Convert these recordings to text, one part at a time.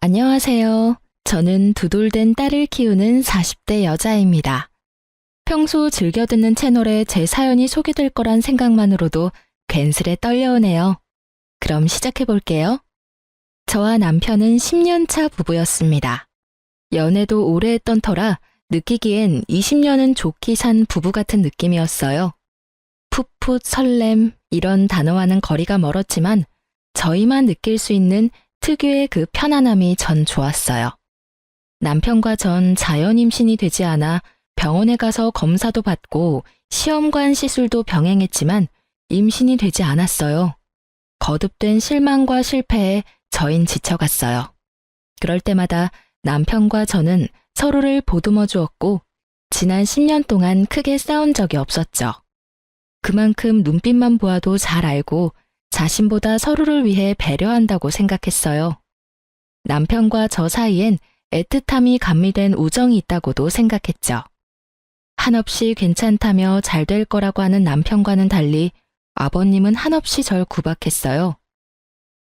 안녕하세요. 저는 두돌된 딸을 키우는 40대 여자입니다. 평소 즐겨 듣는 채널에 제 사연이 소개될 거란 생각만으로도 괜스레 떨려오네요. 그럼 시작해 볼게요. 저와 남편은 10년 차 부부였습니다. 연애도 오래 했던 터라 느끼기엔 20년은 좋게 산 부부 같은 느낌이었어요. 풋풋 설렘 이런 단어와는 거리가 멀었지만 저희만 느낄 수 있는 특유의 그 편안함이 전 좋았어요. 남편과 전 자연 임신이 되지 않아 병원에 가서 검사도 받고 시험관 시술도 병행했지만 임신이 되지 않았어요. 거듭된 실망과 실패에 저흰 지쳐갔어요. 그럴 때마다 남편과 저는 서로를 보듬어 주었고 지난 10년 동안 크게 싸운 적이 없었죠. 그만큼 눈빛만 보아도 잘 알고 자신보다 서로를 위해 배려한다고 생각했어요. 남편과 저 사이엔 애틋함이 감미된 우정이 있다고도 생각했죠. 한없이 괜찮다며 잘 될 거라고 하는 남편과는 달리 아버님은 한없이 절 구박했어요.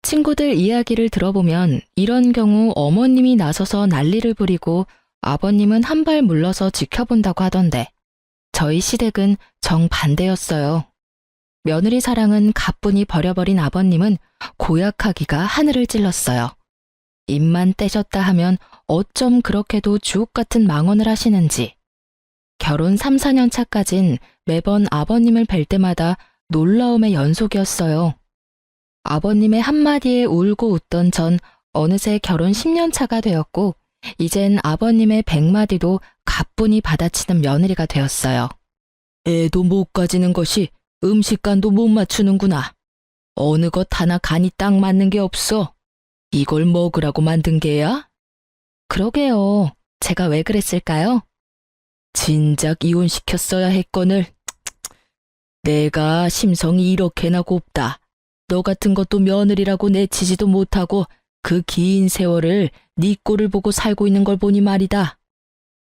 친구들 이야기를 들어보면 이런 경우 어머님이 나서서 난리를 부리고 아버님은 한 발 물러서 지켜본다고 하던데 저희 시댁은 정반대였어요. 며느리 사랑은 가뿐히 버려버린 아버님은 고약하기가 하늘을 찔렀어요. 입만 떼셨다 하면 어쩜 그렇게도 주옥 같은 망언을 하시는지. 결혼 3, 4년 차까진 매번 아버님을 뵐 때마다 놀라움의 연속이었어요. 아버님의 한마디에 울고 웃던 전 어느새 결혼 10년 차가 되었고 이젠 아버님의 100마디도 가뿐히 받아치는 며느리가 되었어요. 애도 못 가지는 것이 음식간도 못 맞추는구나. 어느 것 하나 간이 딱 맞는 게 없어. 이걸 먹으라고 만든 게야? 그러게요. 제가 왜 그랬을까요? 진작 이혼시켰어야 했거늘. 내가 심성이 이렇게나 곱다. 너 같은 것도 며느리라고 내치지도 못하고 그 긴 세월을 네 꼴을 보고 살고 있는 걸 보니 말이다.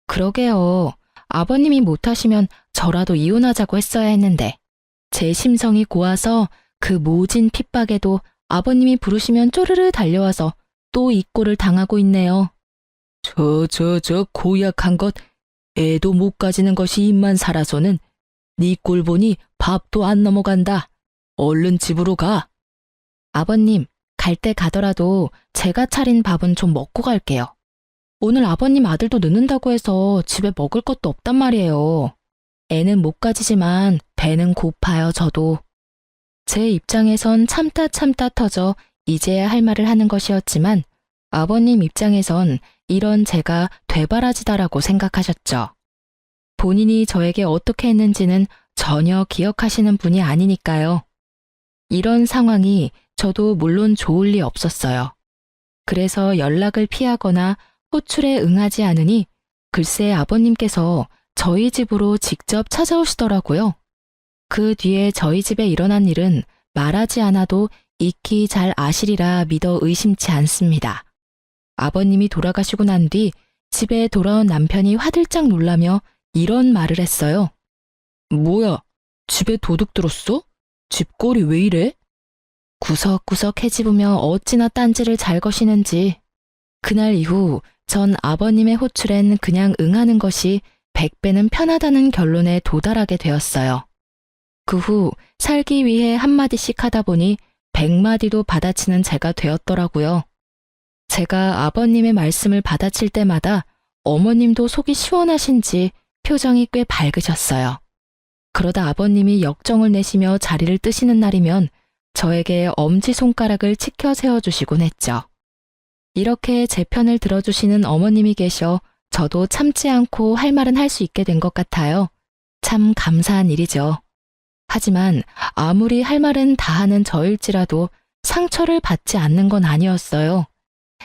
그러게요. 아버님이 못하시면 저라도 이혼하자고 했어야 했는데 제 심성이 고와서 그 모진 핍박에도 아버님이 부르시면 쪼르르 달려와서 또 이 꼴을 당하고 있네요. 저 고약한 것, 애도 못 가지는 것이 입만 살아서는 네 꼴 보니 밥도 안 넘어간다. 얼른 집으로 가. 아버님, 갈 때 가더라도 제가 차린 밥은 좀 먹고 갈게요. 오늘 아버님 아들도 늦는다고 해서 집에 먹을 것도 없단 말이에요. 애는 못 가지지만 배는 고파요, 저도. 제 입장에선 참다 터져 이제야 할 말을 하는 것이었지만 아버님 입장에선 이런 제가 되바라지다라고 생각하셨죠. 본인이 저에게 어떻게 했는지는 전혀 기억하시는 분이 아니니까요. 이런 상황이 저도 물론 좋을 리 없었어요. 그래서 연락을 피하거나 호출에 응하지 않으니 글쎄 아버님께서 저희 집으로 직접 찾아오시더라고요. 그 뒤에 저희 집에 일어난 일은 말하지 않아도 익히 잘 아시리라 믿어 의심치 않습니다. 아버님이 돌아가시고 난 뒤 집에 돌아온 남편이 화들짝 놀라며 이런 말을 했어요. 뭐야, 집에 도둑 들었어? 집꼴이 왜 이래? 구석구석 헤집으며 어찌나 딴지를 잘 거시는지. 그날 이후 전 아버님의 호출엔 그냥 응하는 것이 100배는 편하다는 결론에 도달하게 되었어요. 그 후 살기 위해 한마디씩 하다 보니 100마디도 받아치는 제가 되었더라고요. 제가 아버님의 말씀을 받아칠 때마다 어머님도 속이 시원하신지 표정이 꽤 밝으셨어요. 그러다 아버님이 역정을 내시며 자리를 뜨시는 날이면 저에게 엄지손가락을 치켜 세워주시곤 했죠. 이렇게 제 편을 들어주시는 어머님이 계셔 저도 참지 않고 할 말은 할 수 있게 된 것 같아요. 참 감사한 일이죠. 하지만 아무리 할 말은 다 하는 저일지라도 상처를 받지 않는 건 아니었어요.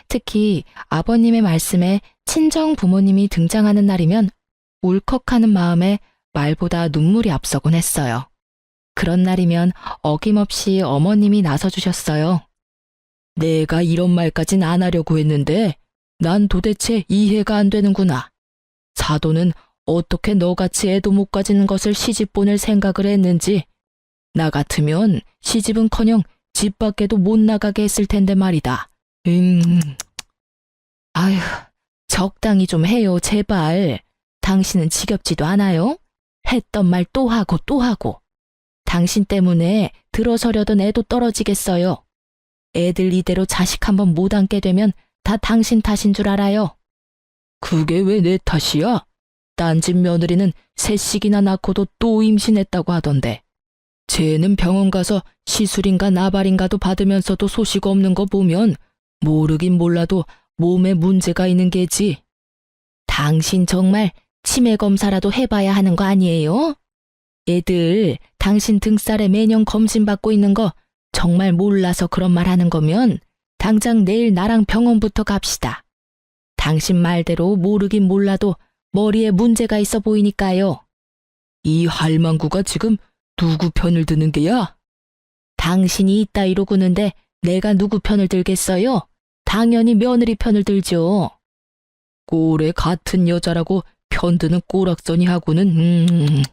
특히 아버님의 말씀에 친정 부모님이 등장하는 날이면 울컥하는 마음에 말보다 눈물이 앞서곤 했어요. 그런 날이면 어김없이 어머님이 나서주셨어요. 내가 이런 말까진 안 하려고 했는데 난 도대체 이해가 안 되는구나. 사돈은 어떻게 너같이 애도 못 가지는 것을 시집 보낼 생각을 했는지. 나 같으면 시집은커녕 집 밖에도 못 나가게 했을 텐데 말이다. 적당히 좀 해요, 제발. 당신은 지겹지도 않아요? 했던 말 또 하고 또 하고. 당신 때문에 들어서려던 애도 떨어지겠어요. 애들 이대로 자식 한번 못 안게 되면 다 당신 탓인 줄 알아요. 그게 왜 내 탓이야? 딴 집 며느리는 셋씩이나 낳고도 또 임신했다고 하던데. 쟤는 병원 가서 시술인가 나발인가도 받으면서도 소식 없는 거 보면 모르긴 몰라도 몸에 문제가 있는 게지. 당신 정말 치매 검사라도 해봐야 하는 거 아니에요? 애들 당신 등살에 매년 검진받고 있는 거 정말 몰라서 그런 말 하는 거면 당장 내일 나랑 병원부터 갑시다. 당신 말대로 모르긴 몰라도 머리에 문제가 있어 보이니까요. 이 할망구가 지금 누구 편을 드는 게야? 당신이 이따위로 구는데 내가 누구 편을 들겠어요? 당연히 며느리 편을 들죠. 꼴에 같은 여자라고 편드는 꼬락서니 하고는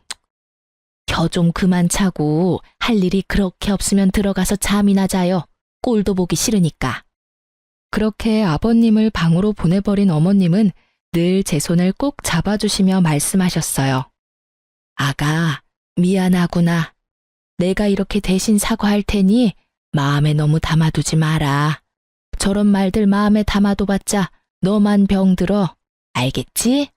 겨 좀 그만 차고 할 일이 그렇게 없으면 들어가서 잠이나 자요. 꼴도 보기 싫으니까. 그렇게 아버님을 방으로 보내버린 어머님은 늘 제 손을 꼭 잡아주시며 말씀하셨어요. 아가, 미안하구나. 내가 이렇게 대신 사과할 테니 마음에 너무 담아두지 마라. 저런 말들 마음에 담아둬봤자 너만 병들어. 알겠지?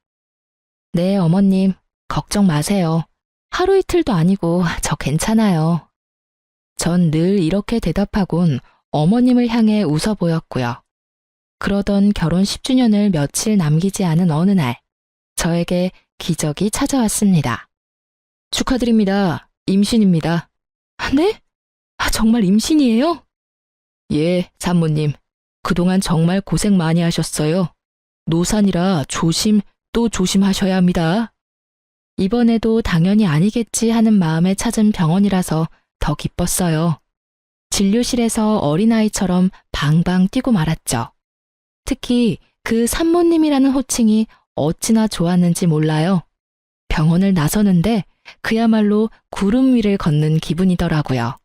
네, 어머님. 걱정 마세요. 하루 이틀도 아니고 저 괜찮아요. 전 늘 이렇게 대답하곤 어머님을 향해 웃어 보였고요. 그러던 결혼 10주년을 며칠 남기지 않은 어느 날, 저에게 기적이 찾아왔습니다. 축하드립니다. 임신입니다. 네? 정말 임신이에요? 예, 산모님. 그동안 정말 고생 많이 하셨어요. 노산이라 조심 또 조심하셔야 합니다. 이번에도 당연히 아니겠지 하는 마음에 찾은 병원이라서 더 기뻤어요. 진료실에서 어린아이처럼 방방 뛰고 말았죠. 특히 그 산모님이라는 호칭이 어찌나 좋았는지 몰라요. 병원을 나서는데 그야말로 구름 위를 걷는 기분이더라고요.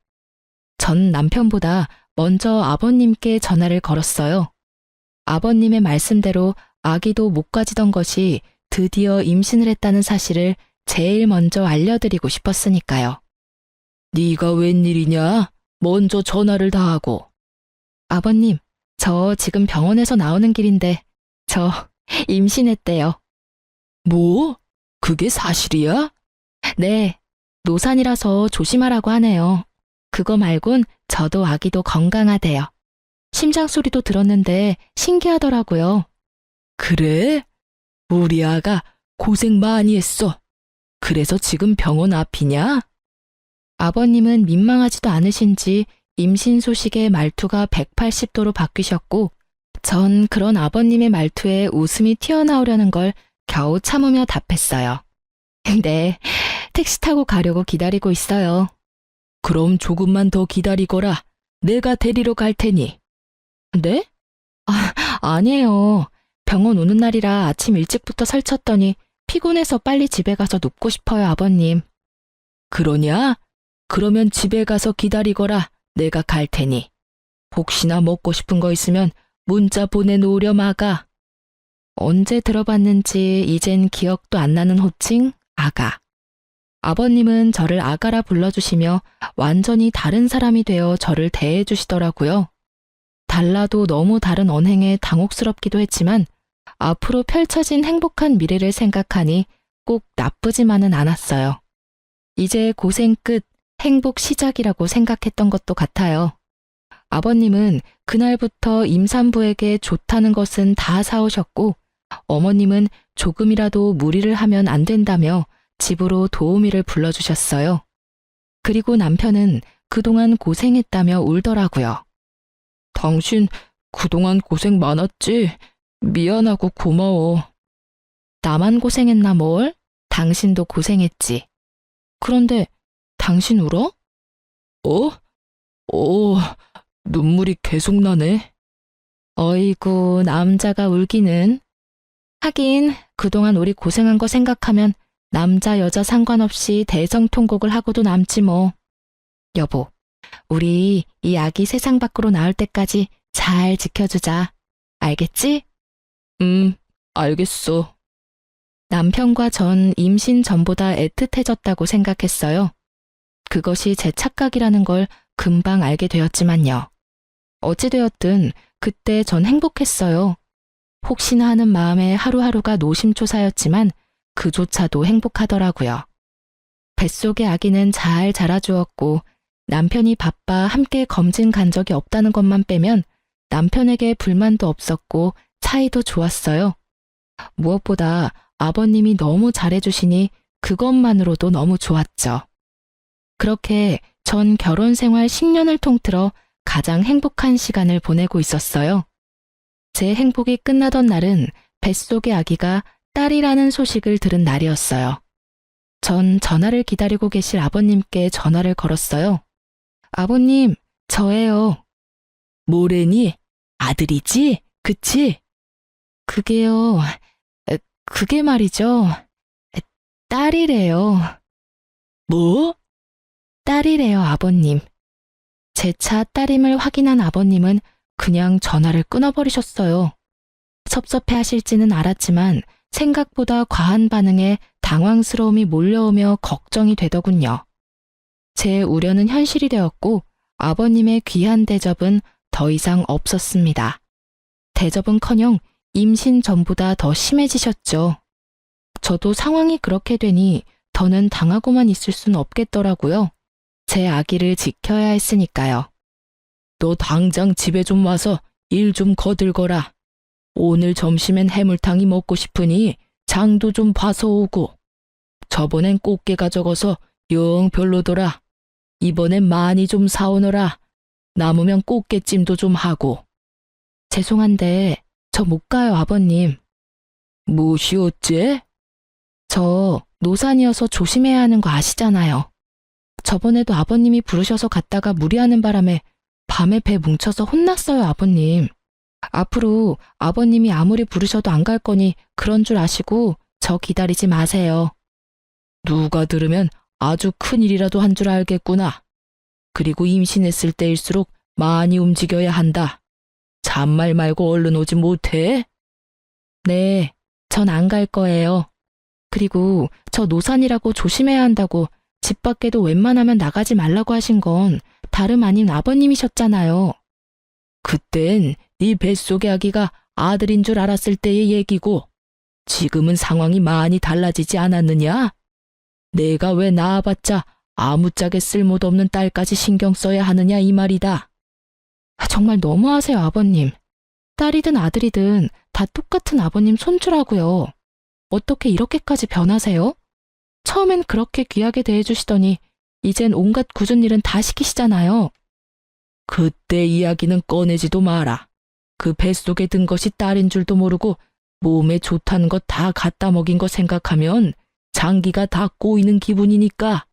전 남편보다 먼저 아버님께 전화를 걸었어요. 아버님의 말씀대로 아기도 못 가지던 것이 드디어 임신을 했다는 사실을 제일 먼저 알려드리고 싶었으니까요. 네가 웬일이냐? 먼저 전화를 다 하고. 아버님, 저 지금 병원에서 나오는 길인데 저 임신했대요. 뭐? 그게 사실이야? 네, 노산이라서 조심하라고 하네요. 그거 말곤 저도 아기도 건강하대요. 심장 소리도 들었는데 신기하더라고요. 그래? 우리 아가 고생 많이 했어. 그래서 지금 병원 앞이냐? 아버님은 민망하지도 않으신지 임신 소식에 말투가 180도로 바뀌셨고, 전 그런 아버님의 말투에 웃음이 튀어나오려는 걸 겨우 참으며 답했어요. 네, 택시 타고 가려고 기다리고 있어요. 그럼 조금만 더 기다리거라. 내가 데리러 갈 테니. 네? 아니에요. 병원 오는 날이라 아침 일찍부터 설쳤더니 피곤해서 빨리 집에 가서 눕고 싶어요, 아버님. 그러냐? 그러면 집에 가서 기다리거라. 내가 갈 테니. 혹시나 먹고 싶은 거 있으면 문자 보내놓으렴 아가. 언제 들어봤는지 이젠 기억도 안 나는 호칭, 아가. 아버님은 저를 아가라 불러주시며 완전히 다른 사람이 되어 저를 대해주시더라고요. 달라도 너무 다른 언행에 당혹스럽기도 했지만 앞으로 펼쳐진 행복한 미래를 생각하니 꼭 나쁘지만은 않았어요. 이제 고생 끝, 행복 시작이라고 생각했던 것도 같아요. 아버님은 그날부터 임산부에게 좋다는 것은 다 사오셨고, 어머님은 조금이라도 무리를 하면 안 된다며 집으로 도우미를 불러주셨어요. 그리고 남편은 그동안 고생했다며 울더라고요. 당신 그동안 고생 많았지? 미안하고 고마워. 나만 고생했나 뭘? 당신도 고생했지. 그런데 당신 울어? 눈물이 계속 나네. 어이구, 남자가 울기는. 하긴 그동안 우리 고생한 거 생각하면 남자 여자 상관없이 대성통곡을 하고도 남지 뭐. 여보, 우리 이 아기 세상 밖으로 나올 때까지 잘 지켜주자. 알겠지? 알겠어. 남편과 전 임신 전보다 애틋해졌다고 생각했어요. 그것이 제 착각이라는 걸 금방 알게 되었지만요. 어찌되었든 그때 전 행복했어요. 혹시나 하는 마음에 하루하루가 노심초사였지만 그조차도 행복하더라고요. 뱃속의 아기는 잘 자라주었고 남편이 바빠 함께 검진 간 적이 없다는 것만 빼면 남편에게 불만도 없었고 사이도 좋았어요. 무엇보다 아버님이 너무 잘해주시니 그것만으로도 너무 좋았죠. 그렇게 전 결혼 생활 10년을 통틀어 가장 행복한 시간을 보내고 있었어요. 제 행복이 끝나던 날은 뱃속의 아기가 딸이라는 소식을 들은 날이었어요. 전 전화를 기다리고 계실 아버님께 전화를 걸었어요. 아버님, 저예요. 뭐래니? 아들이지? 그치? 그게요, 그게 말이죠. 딸이래요. 뭐? 딸이래요, 아버님. 제 차 딸임을 확인한 아버님은 그냥 전화를 끊어버리셨어요. 섭섭해 하실지는 알았지만 생각보다 과한 반응에 당황스러움이 몰려오며 걱정이 되더군요. 제 우려는 현실이 되었고 아버님의 귀한 대접은 더 이상 없었습니다. 대접은커녕 임신 전보다 더 심해지셨죠. 저도 상황이 그렇게 되니 더는 당하고만 있을 순 없겠더라고요. 제 아기를 지켜야 했으니까요. 너 당장 집에 좀 와서 일 좀 거들거라. 오늘 점심엔 해물탕이 먹고 싶으니 장도 좀 봐서 오고. 저번엔 꽃게가 적어서 영 별로더라. 이번엔 많이 좀 사오너라. 남으면 꽃게찜도 좀 하고. 죄송한데 저 못 가요, 아버님. 무엇이 어째? 저 노산이어서 조심해야 하는 거 아시잖아요. 저번에도 아버님이 부르셔서 갔다가 무리하는 바람에 밤에 배 뭉쳐서 혼났어요, 아버님. 앞으로 아버님이 아무리 부르셔도 안 갈 거니 그런 줄 아시고 저 기다리지 마세요. 누가 들으면 아주 큰일이라도 한 줄 알겠구나. 그리고 임신했을 때일수록 많이 움직여야 한다. 잔말 말고 얼른 오지 못해? 네, 전 안 갈 거예요. 그리고 저 노산이라고 조심해야 한다고 집 밖에도 웬만하면 나가지 말라고 하신 건 다름 아닌 아버님이셨잖아요. 그땐 네 뱃속의 아기가 아들인 줄 알았을 때의 얘기고 지금은 상황이 많이 달라지지 않았느냐? 내가 왜 낳아봤자 아무짝에 쓸모도 없는 딸까지 신경 써야 하느냐 이 말이다. 정말 너무하세요, 아버님. 딸이든 아들이든 다 똑같은 아버님 손주라고요. 어떻게 이렇게까지 변하세요? 처음엔 그렇게 귀하게 대해주시더니 이젠 온갖 굳은 일은 다 시키시잖아요. 그때 이야기는 꺼내지도 마라. 그 뱃속에 든 것이 딸인 줄도 모르고 몸에 좋다는 것 다 갖다 먹인 거 생각하면 장기가 다 꼬이는 기분이니까.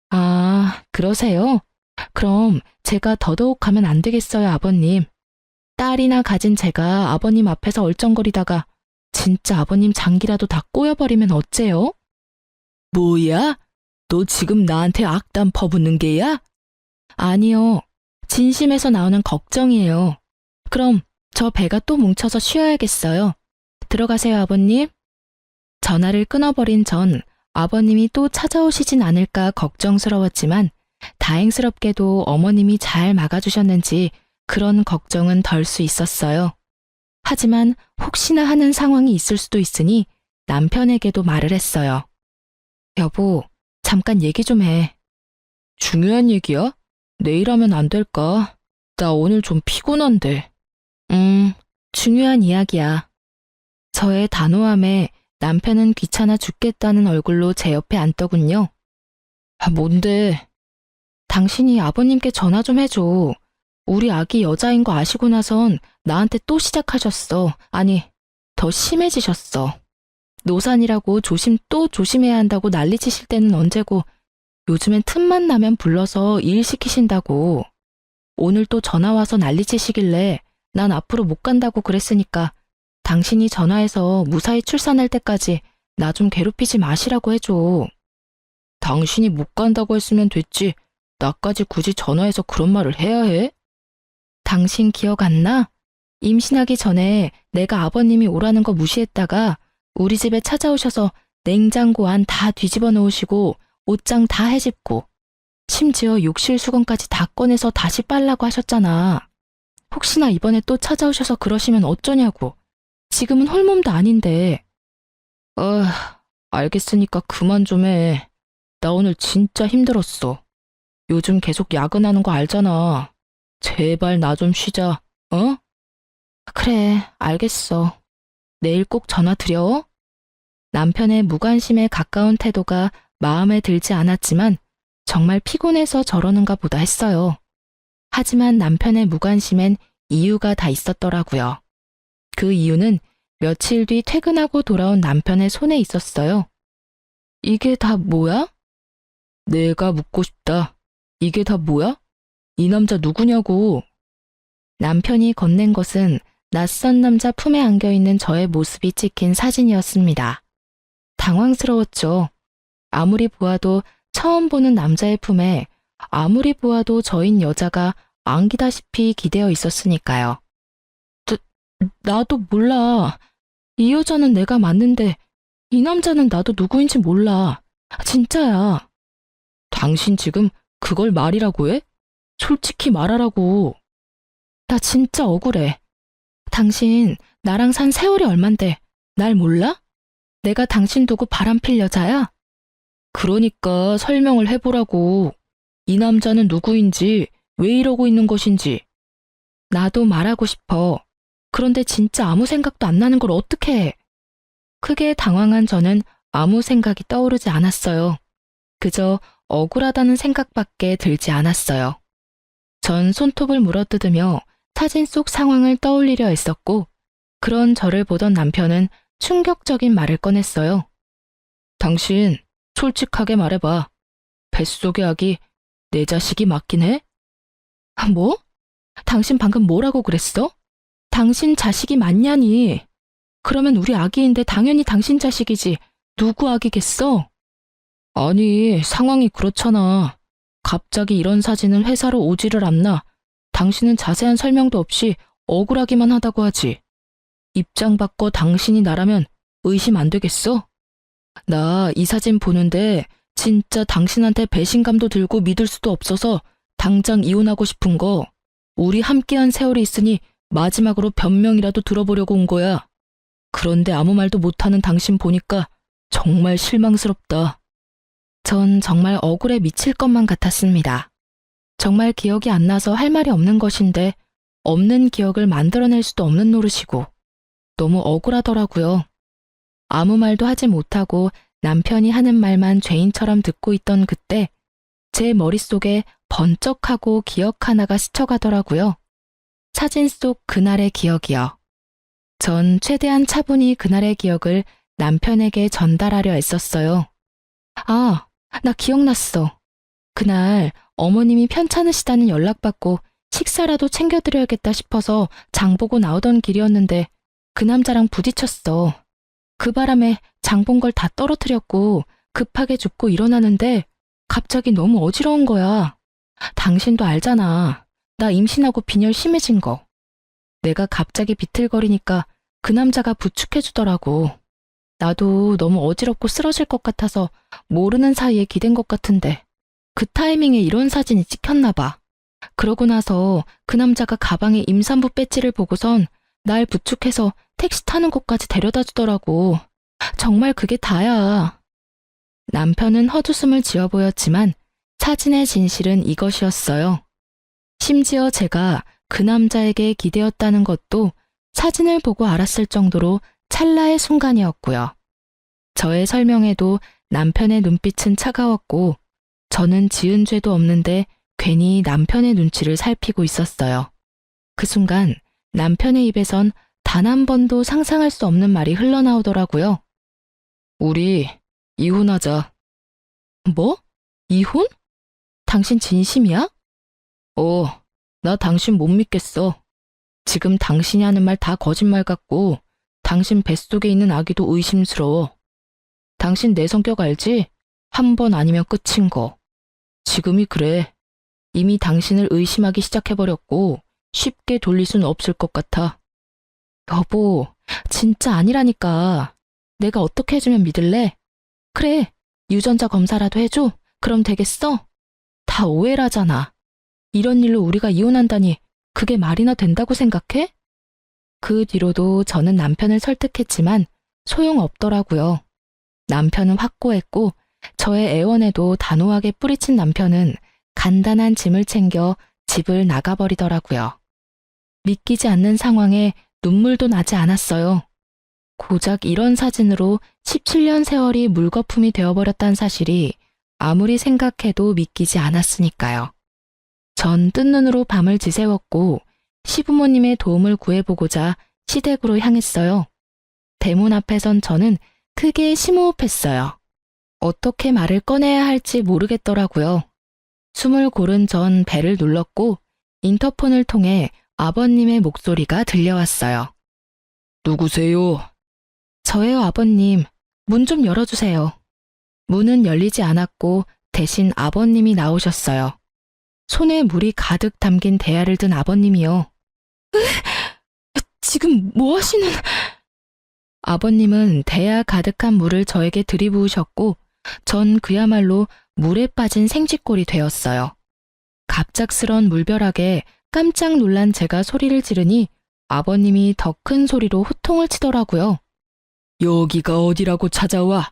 아, 그러세요? 그럼 제가 더더욱 하면 안 되겠어요, 아버님. 딸이나 가진 제가 아버님 앞에서 얼쩡거리다가 진짜 아버님 장기라도 다 꼬여버리면 어째요? 뭐야? 너 지금 나한테 악담 퍼붓는 게야? 아니요. 진심에서 나오는 걱정이에요. 그럼 저 배가 또 뭉쳐서 쉬어야겠어요. 들어가세요, 아버님. 전화를 끊어버린 전 아버님이 또 찾아오시진 않을까 걱정스러웠지만 다행스럽게도 어머님이 잘 막아주셨는지 그런 걱정은 덜 수 있었어요. 하지만 혹시나 하는 상황이 있을 수도 있으니 남편에게도 말을 했어요. 여보, 잠깐 얘기 좀 해. 중요한 얘기야? 내일 하면 안 될까? 나 오늘 좀 피곤한데. 중요한 이야기야. 저의 단호함에 남편은 귀찮아 죽겠다는 얼굴로 제 옆에 앉더군요. 뭔데? 당신이 아버님께 전화 좀 해줘. 우리 아기 여자인 거 아시고 나선 나한테 또 시작하셨어. 아니, 더 심해지셨어. 노산이라고 또 조심해야 한다고 난리치실 때는 언제고 요즘엔 틈만 나면 불러서 일 시키신다고. 오늘 또 전화 와서 난리치시길래 난 앞으로 못 간다고 그랬으니까 당신이 전화해서 무사히 출산할 때까지 나 좀 괴롭히지 마시라고 해줘. 당신이 못 간다고 했으면 됐지. 나까지 굳이 전화해서 그런 말을 해야 해? 당신 기억 안 나? 임신하기 전에 내가 아버님이 오라는 거 무시했다가 우리 집에 찾아오셔서 냉장고 안 다 뒤집어 놓으시고 옷장 다 헤집고 심지어 욕실 수건까지 다 꺼내서 다시 빨라고 하셨잖아. 혹시나 이번에 또 찾아오셔서 그러시면 어쩌냐고. 지금은 홀몸도 아닌데. 알겠으니까 그만 좀 해. 나 오늘 진짜 힘들었어. 요즘 계속 야근하는 거 알잖아. 제발 나 좀 쉬자, 어? 그래, 알겠어. 내일 꼭 전화 드려. 남편의 무관심에 가까운 태도가 마음에 들지 않았지만 정말 피곤해서 저러는가 보다 했어요. 하지만 남편의 무관심엔 이유가 다 있었더라고요. 그 이유는 며칠 뒤 퇴근하고 돌아온 남편의 손에 있었어요. 이게 다 뭐야? 내가 묻고 싶다. 이게 다 뭐야? 이 남자 누구냐고. 남편이 건넨 것은 낯선 남자 품에 안겨있는 저의 모습이 찍힌 사진이었습니다. 당황스러웠죠. 아무리 보아도 처음 보는 남자의 품에 아무리 보아도 저인 여자가 안기다시피 기대어 있었으니까요. 나도 몰라. 이 여자는 내가 맞는데 이 남자는 나도 누구인지 몰라. 진짜야. 당신 지금 그걸 말이라고 해? 솔직히 말하라고. 나 진짜 억울해. 당신 나랑 산 세월이 얼만데 날 몰라? 내가 당신 두고 바람필 여자야? 그러니까 설명을 해보라고. 이 남자는 누구인지, 왜 이러고 있는 것인지. 나도 말하고 싶어. 그런데 진짜 아무 생각도 안 나는 걸 어떻게 해? 크게 당황한 저는 아무 생각이 떠오르지 않았어요. 그저 억울하다는 생각밖에 들지 않았어요. 전 손톱을 물어뜯으며 사진 속 상황을 떠올리려 했었고, 그런 저를 보던 남편은 충격적인 말을 꺼냈어요. 당신, 솔직하게 말해봐. 뱃속의 아기 내 자식이 맞긴 해? 뭐? 당신 방금 뭐라고 그랬어? 당신 자식이 맞냐니? 그러면 우리 아기인데 당연히 당신 자식이지. 누구 아기겠어? 아니, 상황이 그렇잖아. 갑자기 이런 사진은 회사로 오지를 않나. 당신은 자세한 설명도 없이 억울하기만 하다고 하지. 입장 바꿔 당신이 나라면 의심 안 되겠어? 나 이 사진 보는데 진짜 당신한테 배신감도 들고 믿을 수도 없어서 당장 이혼하고 싶은 거. 우리 함께한 세월이 있으니 마지막으로 변명이라도 들어보려고 온 거야. 그런데 아무 말도 못하는 당신 보니까 정말 실망스럽다. 전 정말 억울해 미칠 것만 같았습니다. 정말 기억이 안 나서 할 말이 없는 것인데 없는 기억을 만들어낼 수도 없는 노릇이고 너무 억울하더라고요. 아무 말도 하지 못하고 남편이 하는 말만 죄인처럼 듣고 있던 그때 제 머릿속에 번쩍하고 기억 하나가 스쳐가더라고요. 사진 속 그날의 기억이요. 전 최대한 차분히 그날의 기억을 남편에게 전달하려 애썼어요. 아, 나 기억났어. 그날 어머님이 편찮으시다는 연락받고 식사라도 챙겨드려야겠다 싶어서 장 보고 나오던 길이었는데 그 남자랑 부딪혔어. 그 바람에 장 본 걸 다 떨어뜨렸고 급하게 줍고 일어나는데 갑자기 너무 어지러운 거야. 당신도 알잖아. 나 임신하고 빈혈 심해진 거. 내가 갑자기 비틀거리니까 그 남자가 부축해주더라고. 나도 너무 어지럽고 쓰러질 것 같아서 모르는 사이에 기댄 것 같은데 그 타이밍에 이런 사진이 찍혔나 봐. 그러고 나서 그 남자가 가방에 임산부 배지를 보고선 날 부축해서 택시 타는 곳까지 데려다 주더라고. 정말 그게 다야. 남편은 헛웃음을 지어 보였지만 사진의 진실은 이것이었어요. 심지어 제가 그 남자에게 기대었다는 것도 사진을 보고 알았을 정도로 찰나의 순간이었고요. 저의 설명에도 남편의 눈빛은 차가웠고 저는 지은 죄도 없는데 괜히 남편의 눈치를 살피고 있었어요. 그 순간 남편의 입에선 단 한 번도 상상할 수 없는 말이 흘러나오더라고요. 우리 이혼하자. 뭐? 이혼? 당신 진심이야? 나 당신 못 믿겠어. 지금 당신이 하는 말 다 거짓말 같고 당신 뱃속에 있는 아기도 의심스러워. 당신 내 성격 알지? 한 번 아니면 끝인 거. 지금이 그래. 이미 당신을 의심하기 시작해버렸고 쉽게 돌릴 순 없을 것 같아. 여보, 진짜 아니라니까. 내가 어떻게 해주면 믿을래? 그래, 유전자 검사라도 해줘. 그럼 되겠어? 다 오해라잖아. 이런 일로 우리가 이혼한다니 그게 말이나 된다고 생각해? 그 뒤로도 저는 남편을 설득했지만 소용없더라고요. 남편은 확고했고 저의 애원에도 단호하게 뿌리친 남편은 간단한 짐을 챙겨 집을 나가버리더라고요. 믿기지 않는 상황에 눈물도 나지 않았어요. 고작 이런 사진으로 17년 세월이 물거품이 되어버렸다는 사실이 아무리 생각해도 믿기지 않았으니까요. 전 뜬 눈으로 밤을 지새웠고 시부모님의 도움을 구해보고자 시댁으로 향했어요. 대문 앞에 선 저는 크게 심호흡했어요. 어떻게 말을 꺼내야 할지 모르겠더라고요. 숨을 고른 전 벨을 눌렀고 인터폰을 통해 아버님의 목소리가 들려왔어요. 누구세요? 저예요, 아버님. 문 좀 열어주세요. 문은 열리지 않았고 대신 아버님이 나오셨어요. 손에 물이 가득 담긴 대야를 든 아버님이요. 지금 뭐 하시는... 아버님은 대야 가득한 물을 저에게 들이부으셨고 전 그야말로 물에 빠진 생쥐꼴이 되었어요. 갑작스런 물벼락에 깜짝 놀란 제가 소리를 지르니 아버님이 더 큰 소리로 호통을 치더라고요. 여기가 어디라고 찾아와?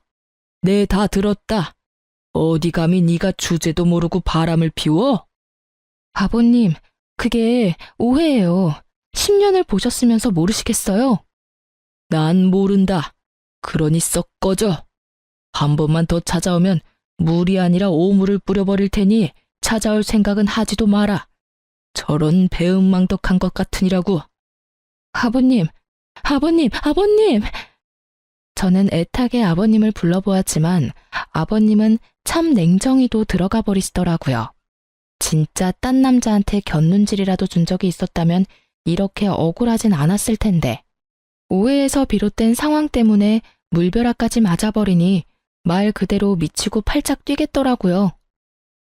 네, 다 들었다. 어디 감히 네가 주제도 모르고 바람을 피워? 아버님, 그게 오해예요. 10년을 보셨으면서 모르시겠어요? 난 모른다. 그러니 썩 꺼져. 한 번만 더 찾아오면 물이 아니라 오물을 뿌려버릴 테니 찾아올 생각은 하지도 마라. 저런 배은망덕한 것 같으니라고. 아버님, 아버님, 아버님! 저는 애타게 아버님을 불러보았지만 아버님은 참 냉정히도 들어가 버리시더라고요. 진짜 딴 남자한테 곁눈질이라도 준 적이 있었다면 이렇게 억울하진 않았을 텐데. 오해에서 비롯된 상황 때문에 물벼락까지 맞아버리니 말 그대로 미치고 팔짝 뛰겠더라고요.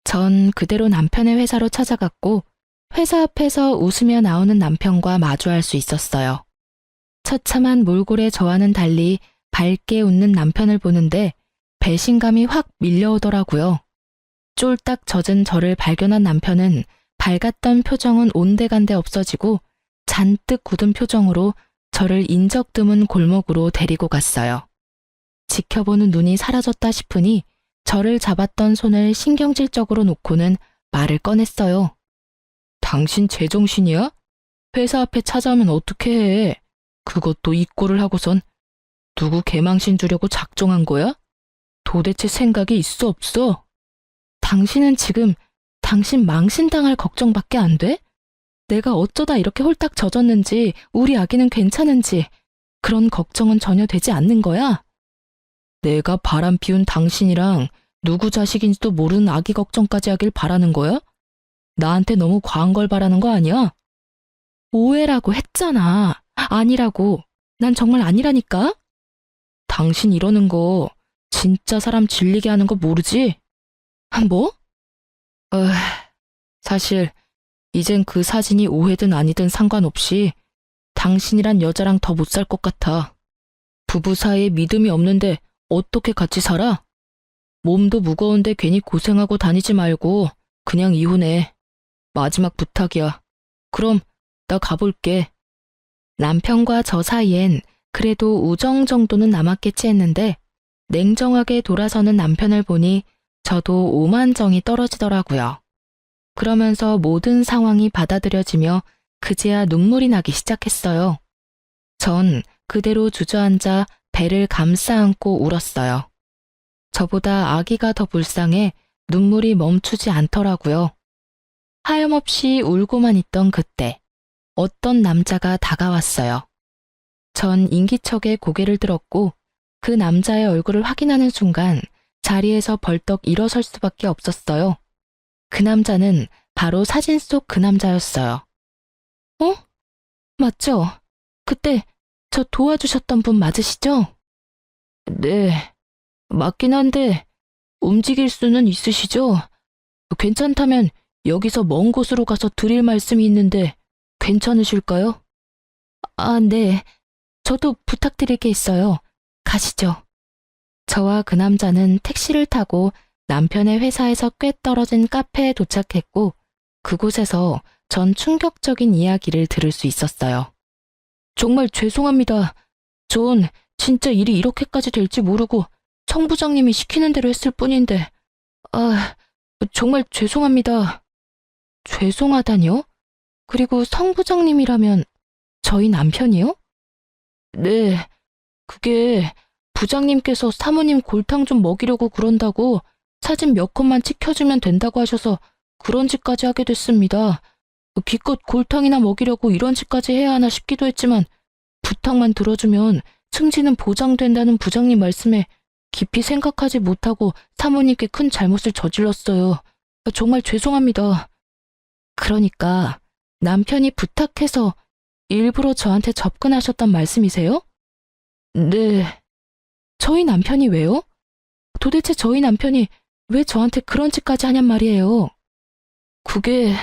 전 그대로 남편의 회사로 찾아갔고 회사 앞에서 웃으며 나오는 남편과 마주할 수 있었어요. 처참한 몰골의 저와는 달리 밝게 웃는 남편을 보는데 배신감이 확 밀려오더라고요. 쫄딱 젖은 저를 발견한 남편은 밝았던 표정은 온데간데 없어지고 잔뜩 굳은 표정으로 저를 인적 드문 골목으로 데리고 갔어요. 지켜보는 눈이 사라졌다 싶으니 저를 잡았던 손을 신경질적으로 놓고는 말을 꺼냈어요. 당신 제정신이야? 회사 앞에 찾아오면 어떻게 해? 그것도 이 꼴을 하고선 누구 개망신 주려고 작정한 거야? 도대체 생각이 있어 없어? 당신은 지금 당신 망신당할 걱정밖에 안 돼? 내가 어쩌다 이렇게 홀딱 젖었는지, 우리 아기는 괜찮은지 그런 걱정은 전혀 되지 않는 거야? 내가 바람 피운 당신이랑 누구 자식인지도 모르는 아기 걱정까지 하길 바라는 거야? 나한테 너무 과한 걸 바라는 거 아니야? 오해라고 했잖아. 아니라고. 난 정말 아니라니까? 당신 이러는 거 진짜 사람 질리게 하는 거 모르지? 뭐? 사실 이젠 그 사진이 오해든 아니든 상관없이 당신이란 여자랑 더 못 살 것 같아. 부부 사이에 믿음이 없는데 어떻게 같이 살아? 몸도 무거운데 괜히 고생하고 다니지 말고 그냥 이혼해. 마지막 부탁이야. 그럼 나 가볼게. 남편과 저 사이엔 그래도 우정 정도는 남았겠지 했는데 냉정하게 돌아서는 남편을 보니 저도 오만정이 떨어지더라고요. 그러면서 모든 상황이 받아들여지며 그제야 눈물이 나기 시작했어요. 전 그대로 주저앉아 배를 감싸 안고 울었어요. 저보다 아기가 더 불쌍해 눈물이 멈추지 않더라고요. 하염없이 울고만 있던 그때 어떤 남자가 다가왔어요. 전 인기척에 고개를 들었고 그 남자의 얼굴을 확인하는 순간 자리에서 벌떡 일어설 수밖에 없었어요. 그 남자는 바로 사진 속 그 남자였어요. 맞죠? 그때 저 도와주셨던 분 맞으시죠? 네, 맞긴 한데 움직일 수는 있으시죠? 괜찮다면 여기서 먼 곳으로 가서 드릴 말씀이 있는데 괜찮으실까요? 네. 저도 부탁드릴 게 있어요. 가시죠. 저와 그 남자는 택시를 타고 남편의 회사에서 꽤 떨어진 카페에 도착했고, 그곳에서 전 충격적인 이야기를 들을 수 있었어요. 정말 죄송합니다. 전 진짜 일이 이렇게까지 될지 모르고 청 부장님이 시키는 대로 했을 뿐인데, 정말 죄송합니다. 죄송하다니요? 그리고 성 부장님이라면 저희 남편이요? 네, 그게 부장님께서 사모님 골탕 좀 먹이려고 그런다고 사진 몇 컷만 찍혀주면 된다고 하셔서 그런 짓까지 하게 됐습니다. 기껏 골탕이나 먹이려고 이런 짓까지 해야 하나 싶기도 했지만 부탁만 들어주면 승진은 보장된다는 부장님 말씀에 깊이 생각하지 못하고 사모님께 큰 잘못을 저질렀어요. 정말 죄송합니다. 그러니까 남편이 부탁해서 일부러 저한테 접근하셨단 말씀이세요? 네. 저희 남편이 왜요? 도대체 저희 남편이 왜 저한테 그런 짓까지 하냔 말이에요. 그게,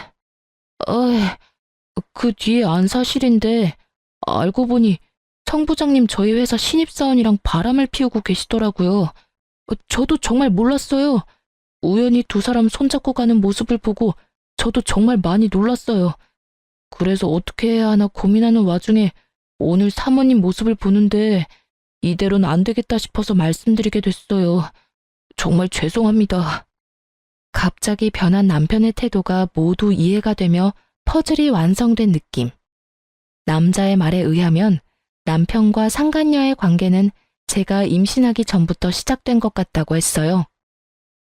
그 뒤에 안 사실인데, 알고 보니 성 부장님 저희 회사 신입사원이랑 바람을 피우고 계시더라고요. 저도 정말 몰랐어요. 우연히 두 사람 손잡고 가는 모습을 보고 저도 정말 많이 놀랐어요. 그래서 어떻게 해야 하나 고민하는 와중에 오늘 사모님 모습을 보는데 이대로는 안 되겠다 싶어서 말씀드리게 됐어요. 정말 죄송합니다. 갑자기 변한 남편의 태도가 모두 이해가 되며 퍼즐이 완성된 느낌. 남자의 말에 의하면 남편과 상간녀의 관계는 제가 임신하기 전부터 시작된 것 같다고 했어요.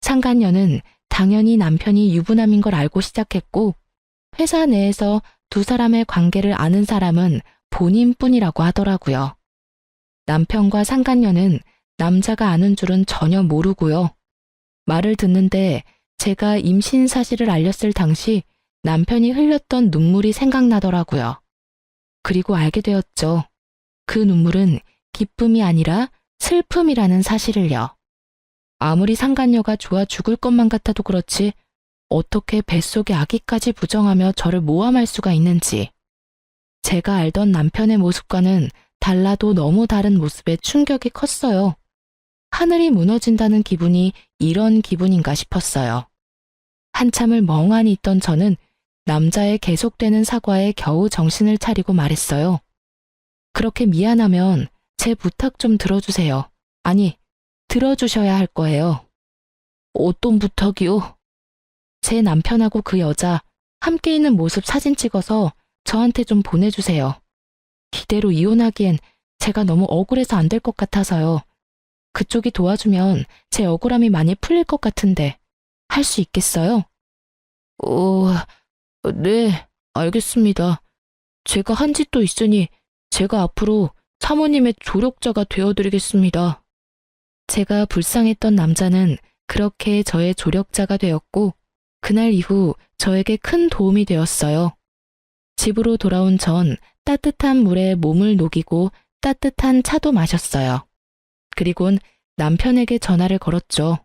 상간녀는 당연히 남편이 유부남인 걸 알고 시작했고, 회사 내에서 두 사람의 관계를 아는 사람은 본인뿐이라고 하더라고요. 남편과 상간녀는 남자가 아는 줄은 전혀 모르고요. 말을 듣는데 제가 임신 사실을 알렸을 당시 남편이 흘렸던 눈물이 생각나더라고요. 그리고 알게 되었죠. 그 눈물은 기쁨이 아니라 슬픔이라는 사실을요. 아무리 상간녀가 좋아 죽을 것만 같아도 그렇지 어떻게 뱃속의 아기까지 부정하며 저를 모함할 수가 있는지. 제가 알던 남편의 모습과는 달라도 너무 다른 모습에 충격이 컸어요. 하늘이 무너진다는 기분이 이런 기분인가 싶었어요. 한참을 멍하니 있던 저는 남자의 계속되는 사과에 겨우 정신을 차리고 말했어요. 그렇게 미안하면 제 부탁 좀 들어주세요. 아니, 들어주셔야 할 거예요. 어떤 부탁이요? 제 남편하고 그 여자 함께 있는 모습 사진 찍어서 저한테 좀 보내주세요. 이대로 이혼하기엔 제가 너무 억울해서 안 될 것 같아서요. 그쪽이 도와주면 제 억울함이 많이 풀릴 것 같은데 할 수 있겠어요? 네, 알겠습니다. 제가 한 짓도 있으니 제가 앞으로 사모님의 조력자가 되어드리겠습니다. 제가 불쌍했던 남자는 그렇게 저의 조력자가 되었고 그날 이후 저에게 큰 도움이 되었어요. 집으로 돌아온 전 따뜻한 물에 몸을 녹이고 따뜻한 차도 마셨어요. 그리곤 남편에게 전화를 걸었죠.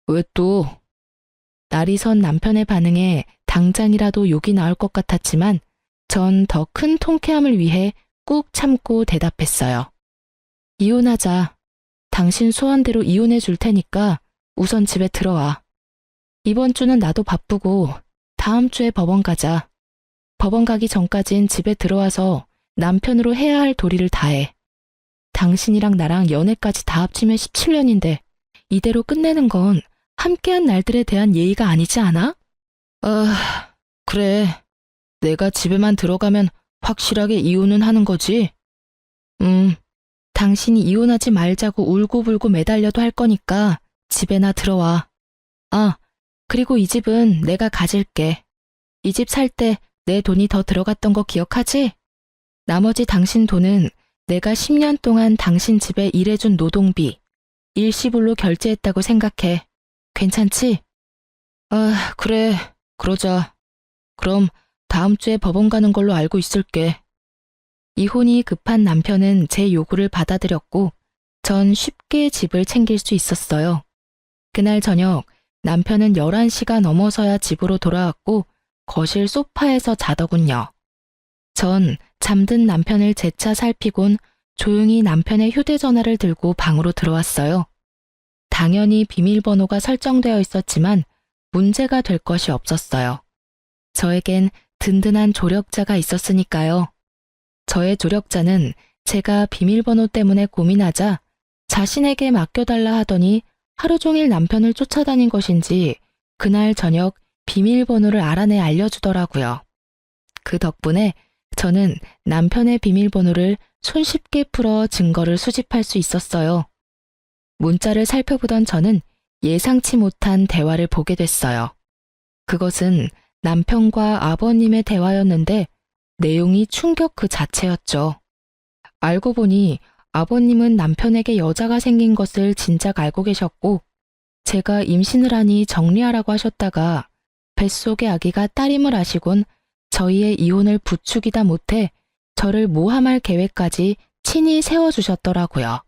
왜 또? 날이 선 남편의 반응에 당장이라도 욕이 나올 것 같았지만 전 더 큰 통쾌함을 위해 꾹 참고 대답했어요. 이혼하자. 당신 소원대로 이혼해 줄 테니까 우선 집에 들어와. 이번 주는 나도 바쁘고 다음 주에 법원 가자. 법원 가기 전까진 집에 들어와서 남편으로 해야 할 도리를 다해. 당신이랑 나랑 연애까지 다 합치면 17년인데 이대로 끝내는 건 함께한 날들에 대한 예의가 아니지 않아? 그래. 내가 집에만 들어가면 확실하게 이혼은 하는 거지? 당신이 이혼하지 말자고 울고불고 매달려도 할 거니까 집에나 들어와. 그리고 이 집은 내가 가질게. 이 집 살 때 내 돈이 더 들어갔던 거 기억하지? 나머지 당신 돈은 내가 10년 동안 당신 집에 일해준 노동비, 일시불로 결제했다고 생각해. 괜찮지? 그래. 그러자. 그럼 다음 주에 법원 가는 걸로 알고 있을게. 이혼이 급한 남편은 제 요구를 받아들였고 전 쉽게 집을 챙길 수 있었어요. 그날 저녁 남편은 11시가 넘어서야 집으로 돌아왔고 거실 소파에서 자더군요. 전 잠든 남편을 재차 살피곤 조용히 남편의 휴대전화를 들고 방으로 들어왔어요. 당연히 비밀번호가 설정되어 있었지만 문제가 될 것이 없었어요. 저에겐 든든한 조력자가 있었으니까요. 저의 조력자는 제가 비밀번호 때문에 고민하자 자신에게 맡겨달라 하더니 하루 종일 남편을 쫓아다닌 것인지 그날 저녁 비밀번호를 알아내 알려주더라고요. 그 덕분에 저는 남편의 비밀번호를 손쉽게 풀어 증거를 수집할 수 있었어요. 문자를 살펴보던 저는 예상치 못한 대화를 보게 됐어요. 그것은 남편과 아버님의 대화였는데 내용이 충격 그 자체였죠. 알고 보니 아버님은 남편에게 여자가 생긴 것을 진작 알고 계셨고 제가 임신을 하니 정리하라고 하셨다가 뱃속의 아기가 딸임을 아시곤 저희의 이혼을 부추기다 못해 저를 모함할 계획까지 친히 세워주셨더라고요.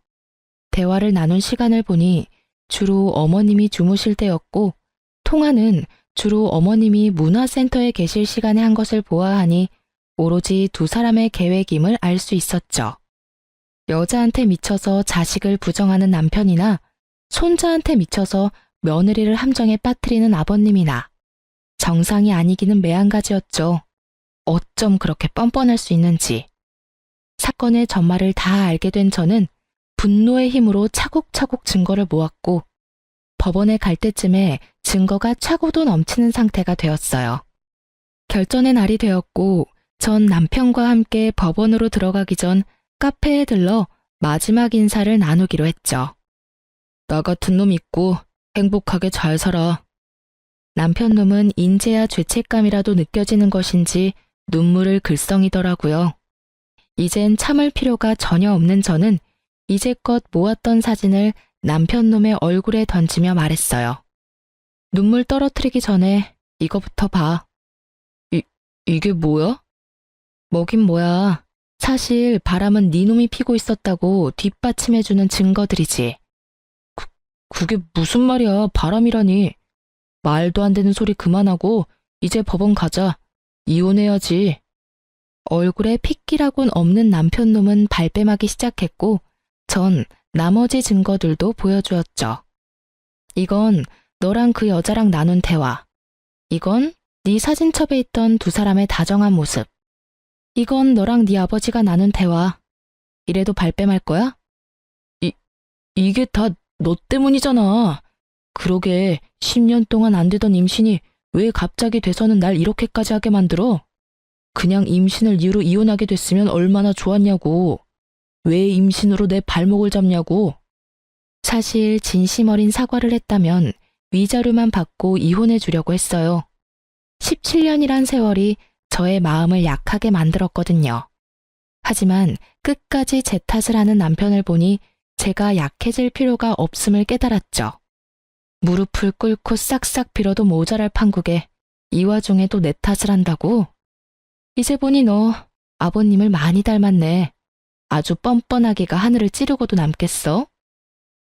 대화를 나눈 시간을 보니 주로 어머님이 주무실 때였고 통화는 주로 어머님이 문화센터에 계실 시간에 한 것을 보아하니 오로지 두 사람의 계획임을 알 수 있었죠. 여자한테 미쳐서 자식을 부정하는 남편이나 손자한테 미쳐서 며느리를 함정에 빠뜨리는 아버님이나 정상이 아니기는 매한가지였죠. 어쩜 그렇게 뻔뻔할 수 있는지. 사건의 전말을 다 알게 된 저는 분노의 힘으로 차곡차곡 증거를 모았고 법원에 갈 때쯤에 증거가 차고도 넘치는 상태가 되었어요. 결전의 날이 되었고 전 남편과 함께 법원으로 들어가기 전 카페에 들러 마지막 인사를 나누기로 했죠. 나 같은 놈 있고 행복하게 잘 살아. 남편 놈은 인재야 죄책감이라도 느껴지는 것인지 눈물을 글썽이더라고요. 이젠 참을 필요가 전혀 없는 저는 이제껏 모았던 사진을 남편 놈의 얼굴에 던지며 말했어요. 눈물 떨어뜨리기 전에 이거부터 봐. 이게 뭐야? 뭐긴 뭐야. 사실 바람은 네 놈이 피고 있었다고 뒷받침해주는 증거들이지. 그게 무슨 말이야, 바람이라니. 말도 안 되는 소리 그만하고 이제 법원 가자. 이혼해야지. 얼굴에 핏기라곤 없는 남편 놈은 발뺌하기 시작했고 전 나머지 증거들도 보여주었죠. 이건 너랑 그 여자랑 나눈 대화. 이건 네 사진첩에 있던 두 사람의 다정한 모습. 이건 너랑 네 아버지가 나눈 대화. 이래도 발뺌할 거야? 이게 다 너 때문이잖아. 그러게 10년 동안 안 되던 임신이 왜 갑자기 돼서는 날 이렇게까지 하게 만들어? 그냥 임신을 이유로 이혼하게 됐으면 얼마나 좋았냐고. 왜 임신으로 내 발목을 잡냐고. 사실 진심 어린 사과를 했다면 위자료만 받고 이혼해 주려고 했어요. 17년이란 세월이 저의 마음을 약하게 만들었거든요. 하지만 끝까지 제 탓을 하는 남편을 보니 제가 약해질 필요가 없음을 깨달았죠. 무릎을 꿇고 싹싹 빌어도 모자랄 판국에 이 와중에도 내 탓을 한다고? 이제 보니 너 아버님을 많이 닮았네. 아주 뻔뻔하기가 하늘을 찌르고도 남겠어?